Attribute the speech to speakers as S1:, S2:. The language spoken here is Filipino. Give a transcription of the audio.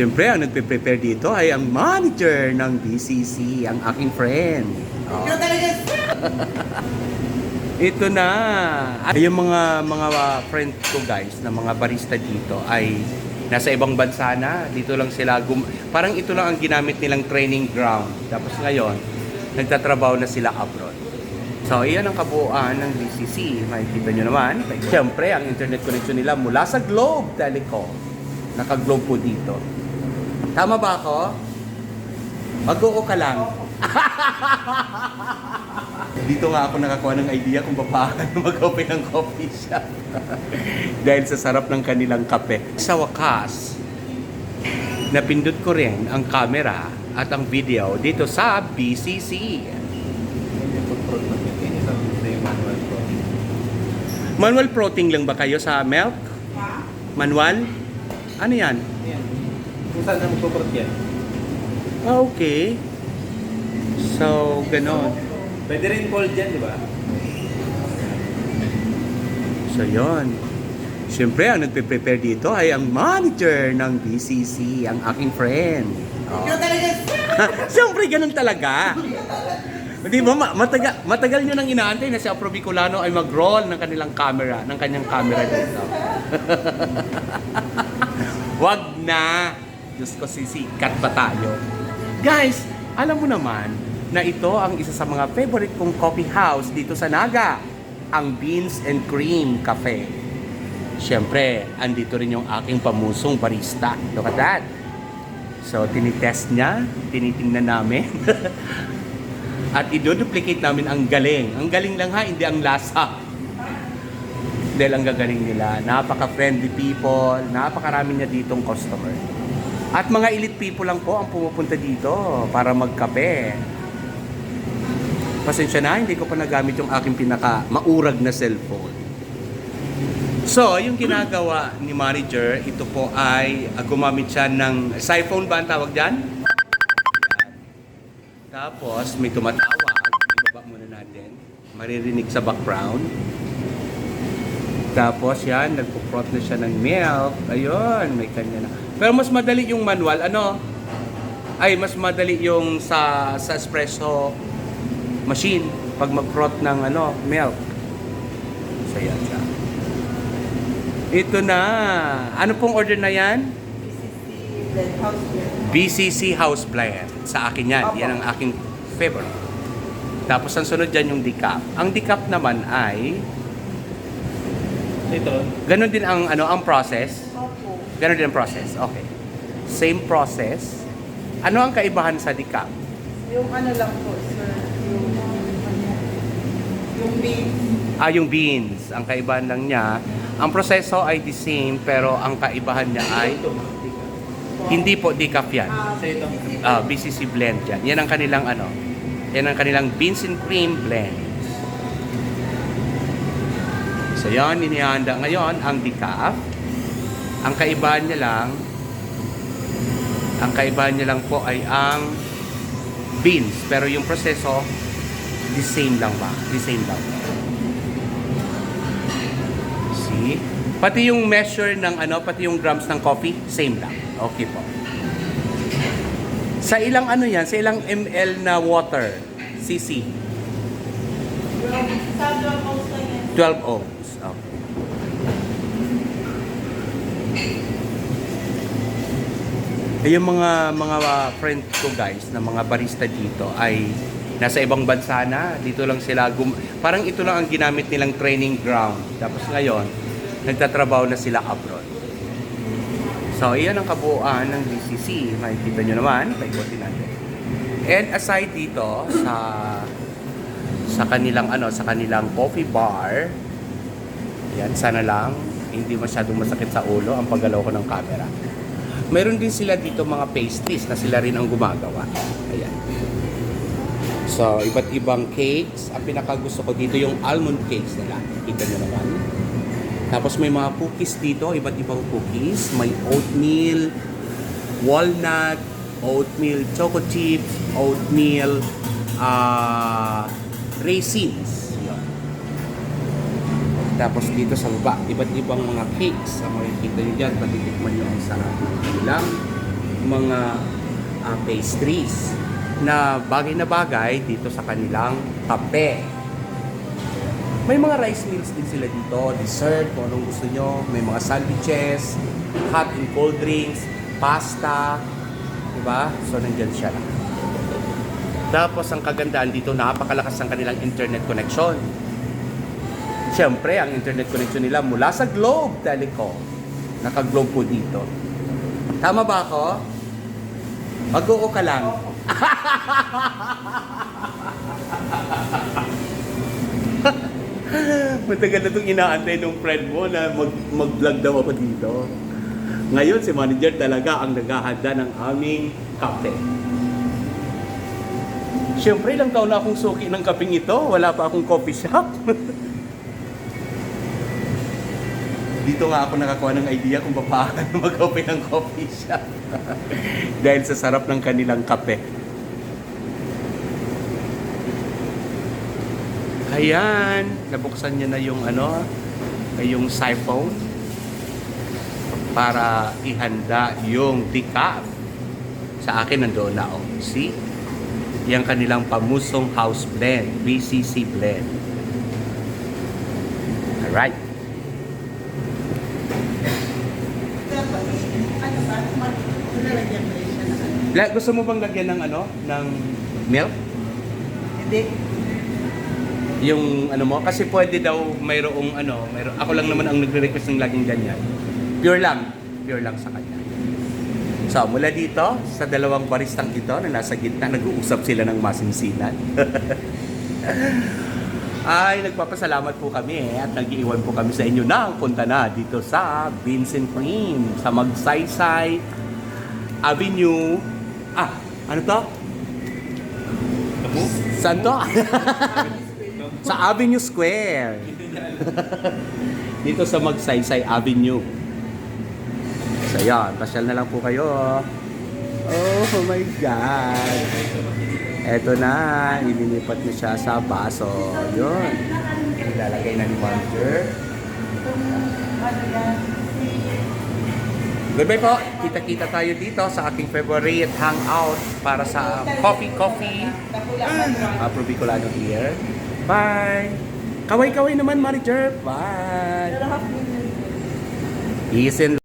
S1: Siyempre, ang nagpe-prepare dito ay ang manager ng BCC, ang aking friend. Oh. Ito na. Yung mga friend ko guys, na mga barista dito ay nasa ibang bansa na. Dito lang sila, parang ito lang ang ginamit nilang training ground. Tapos ngayon, nagtatrabaho na sila abroad. So, iyan ang kabuuan ng BCC. Makikita nyo naman. Siyempre, ang internet connection nila mula sa Globe Telecom. Naka-Globe po dito. Tama ba ako? Mag-oo ka lang. Dito nga ako nakakuha ng idea kung paano mag-open ng coffee shop. Dahil sa sarap ng kanilang kape. Sa wakas, napindot ko rin ang camera at ang video dito sa BCC. Manual protein lang ba kayo sa milk? Manual? Ano yan?
S2: Kung saan na magpuprot yan?
S1: Ah, okay. So, ganon.
S2: Pwede rin cold yan, di ba?
S1: So, yon. Siyempre, ang nagpe-prepare dito ay ang manager ng BCC, ang aking friend. Oh. Siyempre, ganun talaga. Di ba, matagal nyo nang inaantay na si Afro Bicolano ay mag-roll ng kanyang camera dito. Wag na. Diyos ko, sisikat pa tayo. Guys, alam mo naman na ito ang isa sa mga favorite kong coffee house dito sa Naga, ang Beans and Cream Cafe. Siyempre, andito rin yung aking pamusong barista. Look at that. So, tinitest niya, tinitingnan namin. At idoduplicate namin ang galing. Ang galing lang ha, hindi ang lasa. Dahil ang gagaling nila. Napaka-friendly people, napakarami niya ditong customer. At mga elite people lang po ang pumupunta dito para magkape. Pasensya na, hindi ko pa nagamit yung aking pinaka-maurag na cellphone. So, yung ginagawa ni manager, ito po ay gumamit siya ng siphon ba ang tawag dyan? Tapos, may tumatawag. Ibaba muna natin. Maririnig sa background. Tapos, yan, nagpo-prot na siya ng milk. Ayun, may kanya na. Pero mas madali yung manual, mas madali yung sa espresso machine pag mag-prot ng milk. So, yan siya. Ito na. Ano pong order na yan? BCC House Blend. Sa akin yan. Yan ang aking favorite. Tapos, ang sunod dyan yung decaf. Ang decaf naman ay
S2: Ito.
S1: ganun din ang process. Ganon din ang process. Okay. Same process. Ano ang kaibahan sa decaf?
S3: Yung lang po, sir. Yung beans.
S1: Yung beans. Ang kaibahan lang niya. Ang proseso ay the same, pero ang kaibahan niya ay hindi po decaf yan.
S2: Sa ito.
S1: BCC blend yan. Yan ang kanilang Yan ang kanilang beans and cream blend. So yan, inihanda ngayon ang decaf. Ang kaibahan niya lang po ay ang beans. Pero yung proseso, the same lang ba? The same lang. See? Pati yung measure ng pati yung grams ng coffee, same lang. Okay po. Sa ilang sa ilang ml na water, cc?
S3: Sa 12 ounce lang yan.
S1: 12 ounce. Okay. Yung mga friend ko guys na mga barista dito ay nasa ibang bansa na. Dito lang sila, parang ito lang ang ginamit nilang training ground. Tapos ngayon, nagtatrabaho na sila abroad. So, iyan ang kabuuan ng BCC. Makikita nyo naman, paikotin natin. And aside dito sa kanilang coffee bar, yan, sana lang hindi masyadong masakit sa ulo ang paggalaw ko ng camera. Meron din sila dito mga pastries na sila rin ang gumagawa. Ayan. So, iba't ibang cakes. Ang pinakagusto ko dito yung almond cakes nila. Kita nyo naman. Tapos may mga cookies dito, iba't ibang cookies. May oatmeal, walnut, oatmeal choco chips, oatmeal raisins. Yan. Tapos dito sa baba, iba't ibang mga cakes. Ang makikita nyo dyan, patitikman nyo ang sarap ng kanilang mga pastries na bagay dito sa kanilang kape. May mga rice meals din sila dito, dessert, kung anong gusto nyo. May mga sandwiches, hot and cold drinks, pasta, diba? So, nandyan siya lang. Tapos, ang kagandaan dito, napakalakas ng kanilang internet connection. Siyempre, ang internet connection nila mula sa Globe Telecom. Naka-Globe po dito. Tama ba ako? Mag-oo ka lang. Matagal na itong inaantay ng friend mo na mag-vlog daw ako dito. Ngayon, si manager talaga ang naghahanda ng aming kape. Siyempre, ilang taon na akong suki ng kapeng ito. Wala pa akong coffee shop. Dito nga ako nakakuha ng idea kung paano mag-open ng coffee shop. Dahil sa sarap ng kanilang kape. Ayan, nabuksan niya na yung yung siphon para ihanda yung decaf. Sa akin nandoon na, oh. See? Yung kanilang pamusong house blend, BCC blend. Alright. Gusto mo bang lagyan ng ng milk?
S3: Hindi.
S1: Yung mo, kasi pwede daw mayroong ako lang naman ang nagre-request ng laging ganyan. Pure lang sa kanya. So, mula dito, sa dalawang baristang ito na nasa gitna, nag-uusap sila ng masinsinan. Ay, nagpapasalamat po kami at nag-iwan po kami sa inyo ng punta na dito sa Vincent Cream, sa Magsaysay Avenue. Ano to? Saan to? Sa Avenue Square. Dito sa Magsaysay Avenue. So yan, pasyal na lang po kayo. Oh my God. Eto na, ililipat na siya sa baso. Yun. Ilalagay na ni manager. Goodbye po. Kita-kita tayo dito sa aking favorite hangout para sa coffee. Probicolano here. Bye! Kaway-kaway naman, manager. Bye! Peace and